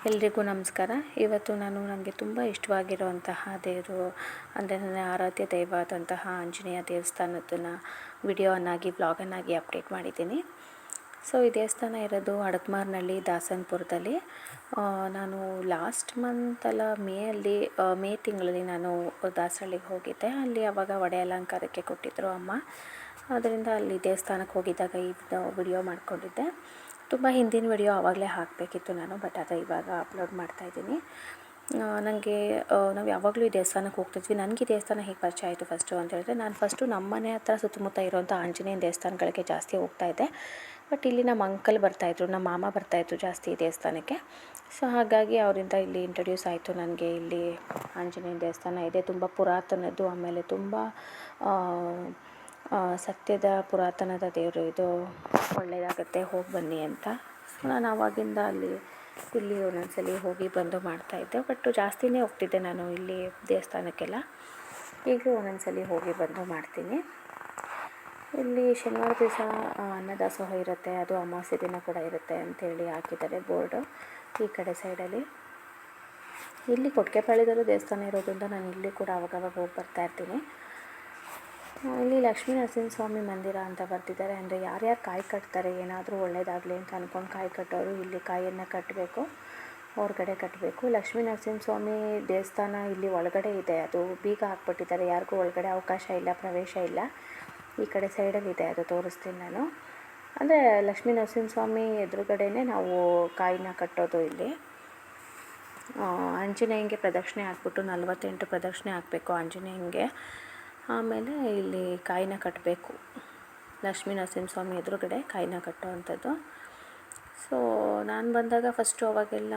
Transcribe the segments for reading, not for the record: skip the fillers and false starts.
ಎಲ್ರಿಗೂ ನಮಸ್ಕಾರ. ಇವತ್ತು ನಾನು ನನಗೆ ತುಂಬ ಇಷ್ಟವಾಗಿರುವಂತಹ ದೇವರು ಅಂದರೆ ನನ್ನ ಆರಾಧ್ಯ ದೈವ ಆದಂತಹ ಆಂಜನೇಯ ದೇವಸ್ಥಾನದನ್ನು ವಿಡಿಯೋವನ್ನಾಗಿ ವ್ಲಾಗನ್ನಾಗಿ ಅಪ್ಡೇಟ್ ಮಾಡಿದ್ದೀನಿ. ಸೊ ಈ ದೇವಸ್ಥಾನ ಇರೋದು ಅಡಕಮಾರ್ನಹಳ್ಳಿ ದಾಸನಪುರದಲ್ಲಿ. ನಾನು ಲಾಸ್ಟ್ ಮಂತ್ ಅಲ್ಲ ಮೇ ತಿಂಗಳಲ್ಲಿ ನಾನು ದಾಸರಳ್ಳಿಗೆ ಹೋಗಿದ್ದೆ. ಅಲ್ಲಿ ಆವಾಗ ಒಡೆ ಅಲಂಕಾರಕ್ಕೆ ಕೊಟ್ಟಿದ್ದರು ಅಮ್ಮ. ಅದರಿಂದ ಅಲ್ಲಿ ದೇವಸ್ಥಾನಕ್ಕೆ ಹೋಗಿದ್ದಾಗ ಈ ವಿಡಿಯೋ ಮಾಡ್ಕೊಂಡಿದ್ದೆ. ತುಂಬ ಹಿಂದಿನ ವಿಡಿಯೋ ಆವಾಗಲೇ ಹಾಕಬೇಕಿತ್ತು ನಾನು, ಬಟ್ ಅದು ಇವಾಗ ಅಪ್ಲೋಡ್ ಮಾಡ್ತಾಯಿದ್ದೀನಿ. ನನಗೆ ನಾವು ಯಾವಾಗಲೂ ಈ ದೇವಸ್ಥಾನಕ್ಕೆ ಹೋಗ್ತಿದ್ವಿ. ನನಗೆ ಈ ದೇವಸ್ಥಾನ ಹೇಗೆ ಪರಿಚಯ ಆಯಿತು ಫಸ್ಟು ಅಂತ ಹೇಳಿದ್ರೆ, ನಾನು ಫಸ್ಟು ನಮ್ಮ ಮನೆ ಹತ್ರ ಸುತ್ತಮುತ್ತ ಇರೋಂಥ ಆಂಜನೇಯನ ದೇವಸ್ಥಾನಗಳಿಗೆ ಜಾಸ್ತಿ ಹೋಗ್ತಾಯಿದ್ದೆ. ಬಟ್ ಇಲ್ಲಿ ನಮ್ಮ ಅಂಕಲ್ ಬರ್ತಾಯಿದ್ರು, ನಮ್ಮ ಮಾಮ ಬರ್ತಾಯಿದ್ರು ಜಾಸ್ತಿ ಈ ದೇವಸ್ಥಾನಕ್ಕೆ. ಸೊ ಹಾಗಾಗಿ ಅವರಿಂದ ಇಲ್ಲಿ ಇಂಟ್ರಡ್ಯೂಸ್ ಆಯಿತು ನನಗೆ. ಇಲ್ಲಿ ಆಂಜನೇಯನ ದೇವಸ್ಥಾನ ಇದೆ, ತುಂಬ ಪುರಾತನದ್ದು, ಆಮೇಲೆ ತುಂಬ ಸತ್ಯದ ಪುರಾತನದ ದೇವರು, ಇದು ಒಳ್ಳೆಯದಾಗುತ್ತೆ, ಹೋಗಿ ಬನ್ನಿ ಅಂತ. ಸೊ ನಾನು ಆವಾಗಿಂದ ಇಲ್ಲಿ ಒಂದೊಂದ್ಸಲಿ ಹೋಗಿ ಬಂದು ಮಾಡ್ತಾಯಿದ್ದೆ. ಬಟ್ ಜಾಸ್ತಿನೇ ಹೋಗ್ತಿದ್ದೆ ನಾನು ಇಲ್ಲಿ ದೇವಸ್ಥಾನಕ್ಕೆಲ್ಲ. ಈಗಲೂ ಒಂದೊಂದ್ಸಲಿ ಹೋಗಿ ಬಂದು ಮಾಡ್ತೀನಿ. ಇಲ್ಲಿ ಶನಿವಾರ ದಿವಸ ಅನ್ನದಾಸೋಹ ಇರುತ್ತೆ, ಅದು ಅಮಾವಾಸ್ಯೆ ದಿನ ಕೂಡ ಇರುತ್ತೆ ಅಂಥೇಳಿ ಹಾಕಿದ್ದಾರೆ ಬೋರ್ಡು ಈ ಕಡೆ ಸೈಡಲ್ಲಿ. ಇಲ್ಲಿ ಕೊಟ್ಟಿಗೆಪಾಳ್ಯದಲ್ಲೂ ದೇವಸ್ಥಾನ ಇರೋದ್ರಿಂದ ನಾನು ಇಲ್ಲಿ ಕೂಡ ಆವಾಗವಾಗ ಹೋಗಿ ಬರ್ತಾಯಿರ್ತೀನಿ. ಇಲ್ಲಿ ಲಕ್ಷ್ಮೀ ನರಸಿಂಹಸ್ವಾಮಿ ಮಂದಿರ ಅಂತ ಬರ್ತಿದ್ದಾರೆ. ಅಂದರೆ ಯಾರ್ಯಾರು ಕಾಯಿ ಕಟ್ತಾರೆ, ಏನಾದರೂ ಒಳ್ಳೆಯದಾಗಲಿ ಅಂತ ಅಂದ್ಕೊಂಡು ಕಾಯಿ ಕಟ್ಟೋರು ಇಲ್ಲಿ ಕಾಯಿಯನ್ನು ಕಟ್ಟಬೇಕು, ಹೊರಗಡೆ ಕಟ್ಟಬೇಕು. ಲಕ್ಷ್ಮೀ ನರಸಿಂಹಸ್ವಾಮಿ ದೇವಸ್ಥಾನ ಇಲ್ಲಿ ಒಳಗಡೆ ಇದೆ, ಅದು ಬೀಗ ಹಾಕ್ಬಿಟ್ಟಿದ್ದಾರೆ, ಯಾರಿಗೂ ಒಳಗಡೆ ಅವಕಾಶ ಇಲ್ಲ, ಪ್ರವೇಶ ಇಲ್ಲ. ಈ ಕಡೆ ಸೈಡಲ್ಲಿದೆ, ಅದು ತೋರಿಸ್ತೀನಿ ನಾನು. ಅಂದರೆ ಲಕ್ಷ್ಮೀ ನರಸಿಂಹಸ್ವಾಮಿ ಎದುರುಗಡೆನೇ ನಾವು ಕಾಯಿನ ಕಟ್ಟೋದು. ಇಲ್ಲಿ ಆಂಜನೇಯಂಗೆ ಪ್ರದಕ್ಷಿಣೆ ಹಾಕ್ಬಿಟ್ಟು 48 ಪ್ರದಕ್ಷಿಣೆ ಹಾಕಬೇಕು ಆಂಜನೇಯಂಗೆ. ಆಮೇಲೆ ಇಲ್ಲಿ ಕಾಯಿನ ಕಟ್ಟಬೇಕು, ಲಕ್ಷ್ಮೀ ನರಸಿಂಹಸ್ವಾಮಿ ಎದುರುಗಡೆ ಕಾಯಿನ ಕಟ್ಟೋವಂಥದ್ದು. ಸೊ ನಾನು ಬಂದಾಗ ಫಸ್ಟು ಅವಾಗೆಲ್ಲ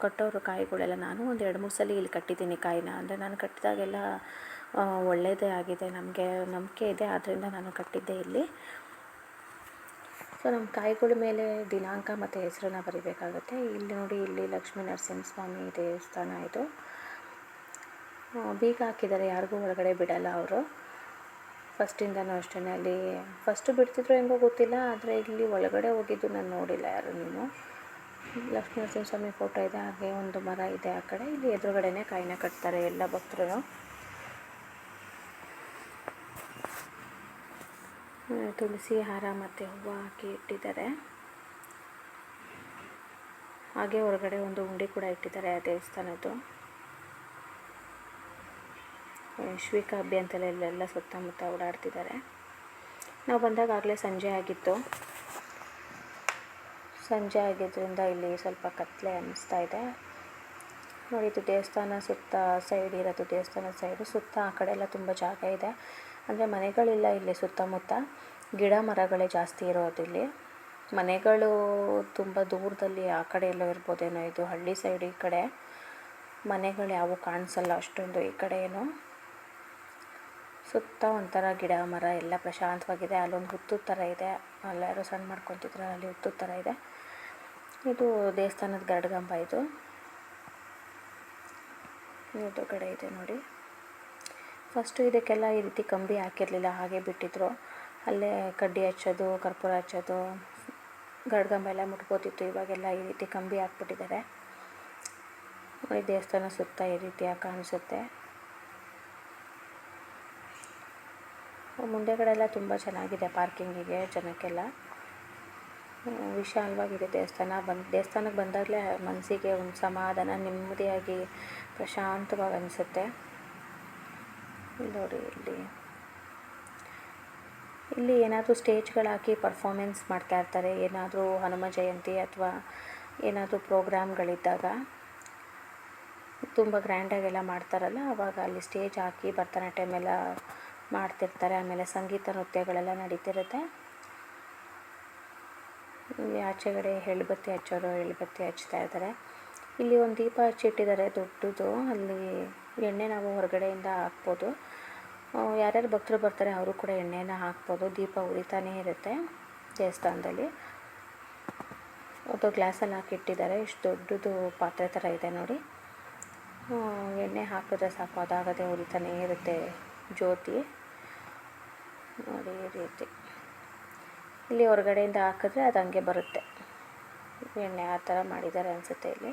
ಕಟ್ಟೋರು ಕಾಯಿಗಳೆಲ್ಲ, ನಾನು ಒಂದು 2-3 ಸಲ ಇಲ್ಲಿ ಕಟ್ಟಿದ್ದೀನಿ ಕಾಯಿನ. ಅಂದರೆ ನಾನು ಕಟ್ಟಿದಾಗೆಲ್ಲ ಒಳ್ಳೆಯದೇ ಆಗಿದೆ, ನಮಗೆ ನಂಬಿಕೆ ಇದೆ, ಆದ್ದರಿಂದ ನಾನು ಕಟ್ಟಿದ್ದೆ ಇಲ್ಲಿ. ಸೊ ನಮ್ಮ ಕಾಯಿಗಳ ಮೇಲೆ ದಿನಾಂಕ ಮತ್ತು ಹೆಸರನ್ನು ಬರಿಬೇಕಾಗುತ್ತೆ. ಇಲ್ಲಿ ನೋಡಿ, ಇಲ್ಲಿ ಲಕ್ಷ್ಮೀ ನರಸಿಂಹಸ್ವಾಮಿ ದೇವಸ್ಥಾನ ಇದು. ಬೀಗ ಹಾಕಿದ್ದಾರೆ, ಯಾರಿಗೂ ಒಳಗಡೆ ಬಿಡಲ್ಲ ಅವರು. ಫಸ್ಟಿಂದನೂ ಅಷ್ಟೇ, ಅಲ್ಲಿ ಫಸ್ಟು ಬಿಡ್ತಿದ್ರು ಹೆಂಗೋ ಗೊತ್ತಿಲ್ಲ, ಆದರೆ ಇಲ್ಲಿ ಒಳಗಡೆ ಹೋಗಿದ್ದು ನಾನು ನೋಡಿಲ್ಲ ಯಾರು. ನೀನು ಲಕ್ಷ್ಮೀ ನರಸಿಂಹಸ್ವಾಮಿ ಫೋಟೋ ಇದೆ, ಹಾಗೆ ಒಂದು ಮರ ಇದೆ ಆ ಕಡೆ. ಇಲ್ಲಿ ಎದುರುಗಡೆನೇ ಕಾಯಿನ ಕಟ್ತಾರೆ ಎಲ್ಲ ಭಕ್ತರು. ತುಳಸಿ ಹಾರ ಮತ್ತು ಹೂವು ಹಾಕಿ ಇಟ್ಟಿದ್ದಾರೆ. ಹಾಗೆ ಹೊರಗಡೆ ಒಂದು ಉಂಡೆ ಕೂಡ ಇಟ್ಟಿದ್ದಾರೆ ಆ ದೇವಸ್ಥಾನದ್ದು. ಶ್ರೀಕ ಅಭ್ಯಂತಲೆ ಇಲ್ಲೆಲ್ಲ ಸುತ್ತಮುತ್ತ ಓಡಾಡ್ತಿದ್ದಾರೆ. ನಾವು ಬಂದಾಗ ಆಗಲೇ ಸಂಜೆ ಆಗಿತ್ತು. ಸಂಜೆ ಆಗಿದ್ದರಿಂದ ಇಲ್ಲಿ ಸ್ವಲ್ಪ ಕತ್ತಲೆ ಅನ್ನಿಸ್ತಾ ಇದೆ. ನೋಡಿ, ಇದು ದೇವಸ್ಥಾನ ಸುತ್ತ ಸೈಡ್ ಇರೋದು, ದೇವಸ್ಥಾನದ ಸೈಡು ಸುತ್ತ ಆ ಕಡೆ ಎಲ್ಲ ತುಂಬ ಜಾಗ ಇದೆ. ಅಂದರೆ ಮನೆಗಳಿಲ್ಲ ಇಲ್ಲಿ ಸುತ್ತಮುತ್ತ, ಗಿಡ ಮರಗಳೇ ಜಾಸ್ತಿ ಇರೋದು ಇಲ್ಲಿ. ಮನೆಗಳು ತುಂಬ ದೂರದಲ್ಲಿ ಆ ಕಡೆ ಎಲ್ಲೋ ಇರ್ಬೋದೇನೋ, ಇದು ಹಳ್ಳಿ ಸೈಡ್. ಈ ಕಡೆ ಮನೆಗಳು ಯಾವೂ ಕಾಣಿಸಲ್ಲ ಅಷ್ಟೊಂದು. ಈ ಕಡೆ ಏನು ಸುತ್ತ ಒಂಥರ ಗಿಡ ಮರ ಎಲ್ಲ ಪ್ರಶಾಂತವಾಗಿದೆ. ಅಲ್ಲೊಂದು ಹುತ್ತದ ಥರ ಇದೆ, ಅಲ್ಲಾರು ಸಣ್ಣ ಮಾಡ್ಕೊತಿದ್ರು, ಅಲ್ಲಿ ಹುತ್ತದ ಥರ ಇದೆ. ಇದು ದೇವಸ್ಥಾನದ ಗರುಡಗಂಬ. ಇದು ಕಡೆ ಇದೆ ನೋಡಿ. ಫಸ್ಟು ಇದಕ್ಕೆಲ್ಲ ಈ ರೀತಿ ಕಂಬಿ ಹಾಕಿರಲಿಲ್ಲ, ಹಾಗೆ ಬಿಟ್ಟಿದ್ರು. ಅಲ್ಲೇ ಕಡ್ಡಿ ಹಚ್ಚೋದು, ಕರ್ಪೂರ ಹಚ್ಚೋದು, ಗರುಡಗಂಬ ಎಲ್ಲ ಮುಟ್ಕೋತಿತ್ತು. ಇವಾಗೆಲ್ಲ ಈ ರೀತಿ ಕಂಬಿ ಹಾಕ್ಬಿಟ್ಟಿದ್ದಾರೆ ನೋಡಿ. ದೇವಸ್ಥಾನ ಸುತ್ತ ಈ ರೀತಿಯಾಗಿ ಕಾಣಿಸುತ್ತೆ. ಮುಂದೆಗಡೆ ಎಲ್ಲ ತುಂಬ ಚೆನ್ನಾಗಿದೆ ಪಾರ್ಕಿಂಗಿಗೆ, ಜನಕ್ಕೆಲ್ಲ ವಿಶಾಲವಾಗಿದೆ ದೇವಸ್ಥಾನ. ದೇವಸ್ಥಾನಕ್ಕೆ ಬಂದಾಗಲೇ ಮನಸ್ಸಿಗೆ ಒಂದು ಸಮಾಧಾನ, ನೆಮ್ಮದಿಯಾಗಿ ಪ್ರಶಾಂತವಾಗಿ ಅನಿಸುತ್ತೆ. ನೋಡಿ, ಇಲ್ಲಿ ಏನಾದರೂ ಸ್ಟೇಜ್ಗಳು ಹಾಕಿ ಪರ್ಫಾಮೆನ್ಸ್ ಮಾಡ್ತಾಯಿರ್ತಾರೆ. ಏನಾದರೂ ಹನುಮ ಜಯಂತಿ ಅಥವಾ ಏನಾದರೂ ಪ್ರೋಗ್ರಾಮ್ಗಳಿದ್ದಾಗ ತುಂಬ ಗ್ರ್ಯಾಂಡಾಗೆಲ್ಲ ಮಾಡ್ತಾರಲ್ಲ, ಆವಾಗ ಅಲ್ಲಿ ಸ್ಟೇಜ್ ಹಾಕಿ ಭರತನಾಟ್ಯಂ ಎಲ್ಲ ಮಾಡ್ತಿರ್ತಾರೆ. ಆಮೇಲೆ ಸಂಗೀತ ನೃತ್ಯಗಳೆಲ್ಲ ನಡೀತಿರುತ್ತೆ. ಇಲ್ಲಿ ಆಚೆಗಡೆ ಎಳ್ಳುಬತ್ತಿ ಹಚ್ಚೋರು ಎಳ್ಳುಬತ್ತಿ ಹಚ್ತಾ ಇದ್ದಾರೆ. ಇಲ್ಲಿ ಒಂದು ದೀಪ ಹಚ್ಚಿಟ್ಟಿದ್ದಾರೆ ದೊಡ್ಡದು. ಅಲ್ಲಿ ಎಣ್ಣೆ ನಾವು ಹೊರಗಡೆಯಿಂದ ಹಾಕ್ಬೋದು. ಯಾರ್ಯಾರು ಭಕ್ತರು ಬರ್ತಾರೆ ಅವರು ಕೂಡ ಎಣ್ಣೆನ ಹಾಕ್ಬೋದು. ದೀಪ ಉರಿತಾನೇ ಇರುತ್ತೆ ದೇವಸ್ಥಾನದಲ್ಲಿ. ಅದು ಗ್ಲಾಸಲ್ಲಿ ಹಾಕಿಟ್ಟಿದ್ದಾರೆ. ಇಷ್ಟು ದೊಡ್ಡದು ಪಾತ್ರೆ ಥರ ಇದೆ ನೋಡಿ. ಎಣ್ಣೆ ಹಾಕಿದ್ರೆ ಸಾಕು, ಅದಾಗದೆ ಉರಿತಾನೇ ಇರುತ್ತೆ ಜ್ಯೋತಿ ನೋಡಿ. ಈ ರೀತಿ ಇಲ್ಲಿ ಹೊರಗಡೆಯಿಂದ ಹಾಕಿದ್ರೆ ಅದು ಹಂಗೆ ಬರುತ್ತೆ. ಎಣ್ಣೆ ಆ ಥರ ಮಾಡಿದ್ದಾರೆ ಅನಿಸುತ್ತೆ ಇಲ್ಲಿ.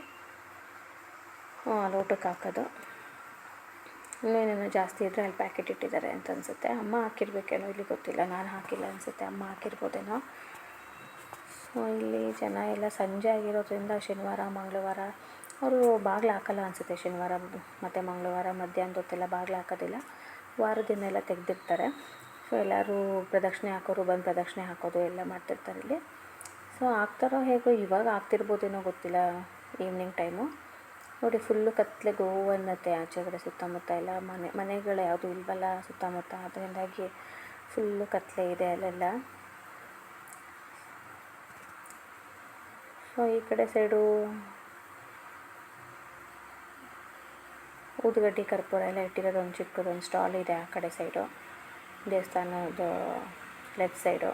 ಲೋಟಕ್ಕೆ ಹಾಕೋದು. ಇನ್ನೇನೇನೋ ಜಾಸ್ತಿ ಇದ್ದರೆ ಅಲ್ಲಿ ಪ್ಯಾಕೆಟ್ ಇಟ್ಟಿದ್ದಾರೆ ಅಂತ ಅನಿಸುತ್ತೆ. ಅಮ್ಮ ಹಾಕಿರ್ಬೇಕೇನೋ, ಇಲ್ಲಿ ಗೊತ್ತಿಲ್ಲ, ನಾನು ಹಾಕಿಲ್ಲ ಅನಿಸುತ್ತೆ, ಅಮ್ಮ ಹಾಕಿರ್ಬೋದೇನೋ. ಸೊ ಇಲ್ಲಿ ಜನ ಎಲ್ಲ ಸಂಜೆ ಆಗಿರೋದ್ರಿಂದ ಶನಿವಾರ ಮಂಗಳವಾರ ಅವರು ಬಾಗಿಲು ಹಾಕಲ್ಲ ಅನಿಸುತ್ತೆ. ಶನಿವಾರ ಮತ್ತು ಮಂಗಳವಾರ ಮಧ್ಯಾಹ್ನದ ಹೊತ್ತೆಲ್ಲ ಬಾಗಿಲು ಹಾಕೋದಿಲ್ಲ, ವಾರದಿನೆಲ್ಲ ತೆಗೆದಿರ್ತಾರೆ. ಸೊ ಎಲ್ಲರೂ ಪ್ರದಕ್ಷಿಣೆ ಹಾಕೋರು ಬಂದು ಪ್ರದಕ್ಷಿಣೆ ಹಾಕೋದು ಎಲ್ಲ ಮಾಡ್ತಿರ್ತಾರೆ ಇಲ್ಲಿ. ಸೊ ಆಗ್ತಾರೋ ಹೇಗೋ, ಇವಾಗ ಆಗ್ತಿರ್ಬೋದೇನೋ ಗೊತ್ತಿಲ್ಲ, ಈವ್ನಿಂಗ್ ಟೈಮು. ನೋಡಿ ಫುಲ್ಲು ಕತ್ತಲೆ ಗೋವನ್ನತ್ತೆ ಆಚೆ ಕಡೆ ಸುತ್ತಮುತ್ತ ಎಲ್ಲ ಮನೆಗಳು ಯಾವುದು ಇಲ್ವಲ್ಲ ಸುತ್ತಮುತ್ತ, ಅದರಿಂದಾಗಿ ಫುಲ್ಲು ಕತ್ತಲೆ ಇದೆ ಅಲ್ಲೆಲ್ಲ. ಸೊ ಈ ಕಡೆ ಸೈಡು ಊದುಗಡ್ಡಿ ಕರ್ಪೂರ ಎಲ್ಲ ಇಟ್ಟಿರೋದು ಒಂದು ಚಿಕ್ಕದೊಂದು ಸ್ಟಾಲ್ ಇದೆ ಆ ಕಡೆ ಸೈಡು, ದೇವಸ್ಥಾನದ ಲೆಫ್ಟ್ ಸೈಡು.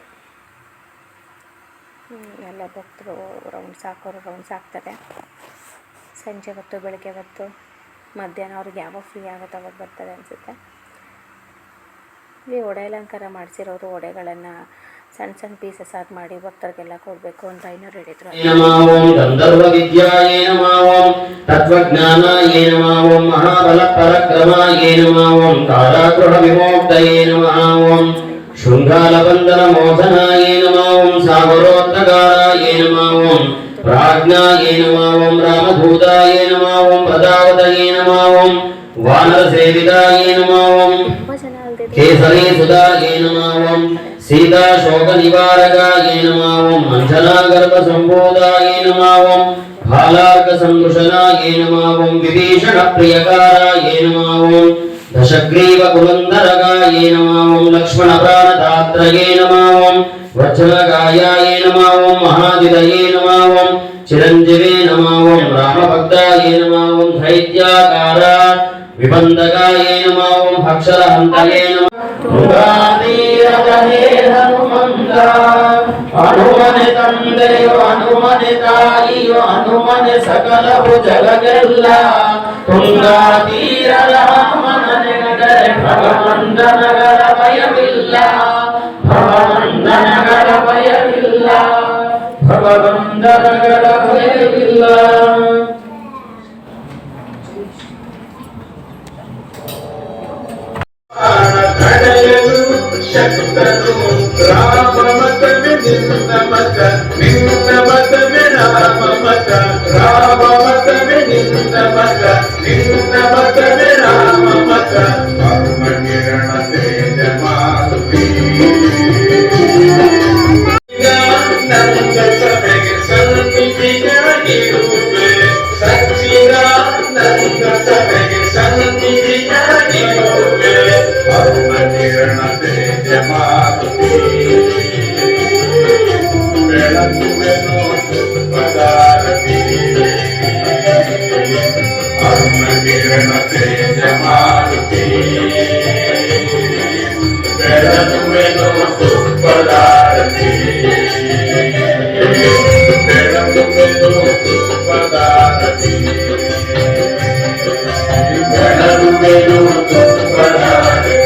ಎಲ್ಲ ಭಕ್ತರು ರೌಂಡ್ಸ್ ಹಾಕ್ತಾರೆ. ಸಂಜೆ ಹೊತ್ತು ಬೆಳಗ್ಗೆ ಹೊತ್ತು ಮಧ್ಯಾಹ್ನ ಅವ್ರಿಗೆ ಯಾವಾಗ ಫ್ರೀ ಆಗುತ್ತೆ ಅವಾಗ ಬರ್ತಾರೆ ಅನಿಸುತ್ತೆ. ಇಲ್ಲಿ ಒಡೆ ಅಲಂಕಾರ ಮಾಡಿಸಿರೋರು ಒಡೆಗಳನ್ನು ಸಣ್ಣ ಸಣ್ಣ ಪೀಸಸ್ ಆಗಿ ಮಾಡಿ ಭಕ್ತರಿಗೆಲ್ಲ ಕೊಡಬೇಕು ಅಂತ ಐನೂರು ಹೇಳಿದ್ರು. ಗಂಧರ್ವ ವಿದ್ಯಾಯೇ ನಮಃ ತತ್ವಜ್ಞಾನಾಯೇ ನಮಃ ಮಹಾಬಲ ಪರಾಕ್ರಮಾಯೇ ನಮಃ ಕಾರಾಗೃಹ ವಿಮೋಕ್ತಯೇ ನಮಃ ಶೃಂಗಾಲ ಬಂಧನ ಮೋಚನಾಯೇ ನಮಃ ಸಾಗರೋತ್ತಗಾರಾಯೇ ನಮಃ ಪ್ರಾಜ್ಞಾಯೇ ನಮಃ ರಾಮಧೂತಾಯೇ ನಮಃ ಪದಾವತಯೇ ನಮಃ ವಾನರ ಸೇವಿತಾಯೇ ನಮಃ ಕೇಸರಿ ಸುಧಾಯೇ ನಮಃ ಸೀತಾ ಶೋಕ ನಿವಾರಕಾಯೇ ನಮಃ ಮಂಜನಾ ಗರ್ಭ ಸಂಬೋಧಾಯೇ ನಮಃ ಭಾಲಾರ್ಕ ಸಂದೂಷಣಾಯೇ ನಮಃ ವಿಭೀಷಣ ಪ್ರಿಯಕಾರಾಯೇ ನಮಃ ದಶಗ್ರೀವ ಕುಲಂದರಗಾಯೇ ನಮಃ ಲಕ್ಷ್ಮಣ ಪ್ರಾಣದಾತ್ರಯೇ ನಮಃ ವಜ್ರಗಾಯಾಯೇ ನಮಃ ಮಹಾದಿದಯೇ ನಮಃ ಚಿರಂಜೀವೇ ನಮಃ ರಾಮಭಕ್ತಾಯೇ ನಮಃ ಧೈರ್ಯಾಕಾರ ವಿಬಂಧಕಾಯೇ ನಮಃ ಅಕ್ಷರಹಂತಯೇ ನಮಃ ತುಂಗಾತೀರದಹೇ ಹನುಮಂತ ಹನುಮನೆ ತಂದೆಯೋ ಹನುಮನೆ ತಾಯಿಯೋ ಹನುಮನೆ ಸಕಲವು ಜಗಗೆಲ್ಲ ತುಂಗಾತೀರದ ಹನುಮನೆಗರೆ ಭಗವಂತನಗರ ಭಯವಿಲ್ಲ ಭಗವಂತನಗರ ಭಯವಿಲ್ಲ ಭಗವಂತನಗರ ಭಯವಿಲ್ಲ. ಶಕ್ತನು ರಾಮ ಮತವೇ ನಿನ್ನ ಮತ ನಿನ್ನ ಮತವೇ ರಾಮ ಮತ ರಾಮ ಮತವೇ ನಿನ್ನ ಮತ ನಿನ್ನ ಮತವೇ ರಾಮ ಮತ ಕರ್ಮ ಕಿರಣ ತೇಜ ಮಾರುತಿ ನಂದ ಸಭೆಗೆ ಸನ್ನಿಧಿಯಾಗಿರುವೆ ಸಚ್ಚಿದಾನಂದ ಸಭೆಗೆ ಸನ್ನಿಧಿಯಾಗಿರುವೆ ಕರ್ಮ ಕಿರಣ ತೇಜ ಮಾರುತಿ ಬೆಳಗುವೆನು ಪದಾರತಿ ಕರ್ಮ ಕಿರಣ ತೇಜ ಮಾರುತಿ ಬೆಳಗುವೆನು ಪದಾರತಿ ಬೆಳಗುವೆನು ಪದಾರತಿ ಬೆಳಗುವೆನು ಪದಾರತಿ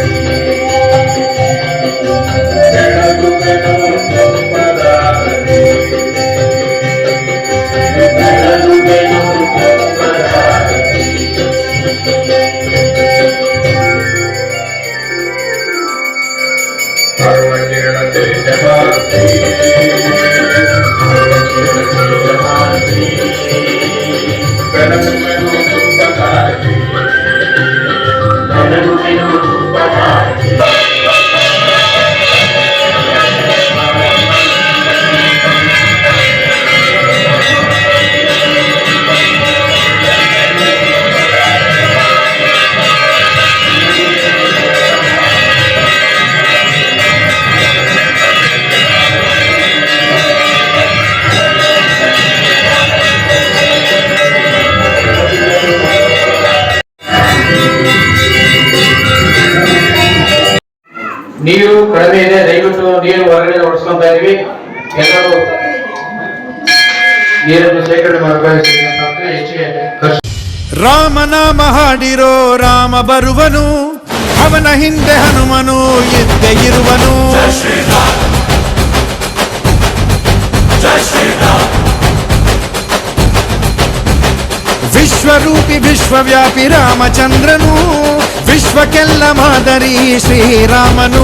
ನೀರು ಕಡಿಮೆ ಇದೆ, ದಯವಿಟ್ಟು ನೀರು ಹೊರಗಡೆ ಓಡಿಸ್ಕೊಂತ ಇದೀವಿ. ಎಲ್ಲರೂ ನೀರನ್ನು ಶೇಖರಣೆ ಮಾಡಬೇಕು. ಹೆಚ್ಚಿಗೆ ರಾಮನಾಮ ಹಾಡಿರೋ ರಾಮ ಬರುವನು, ಅವನ ಹಿಂದೆ ಹನುಮನು ಇದ್ದೇ ಇರುವನು. ಜೈ ಶ್ರೀರಾಮ್, ಜೈ ಶ್ರೀರಾಮ್. ವಿಶ್ವರೂಪಿ ವಿಶ್ವವ್ಯಾಪಿ ರಾಮಚಂದ್ರನು, ವಿಶ್ವಕ್ಕೆಲ್ಲ ಮಾದರಿ ಶ್ರೀರಾಮನು.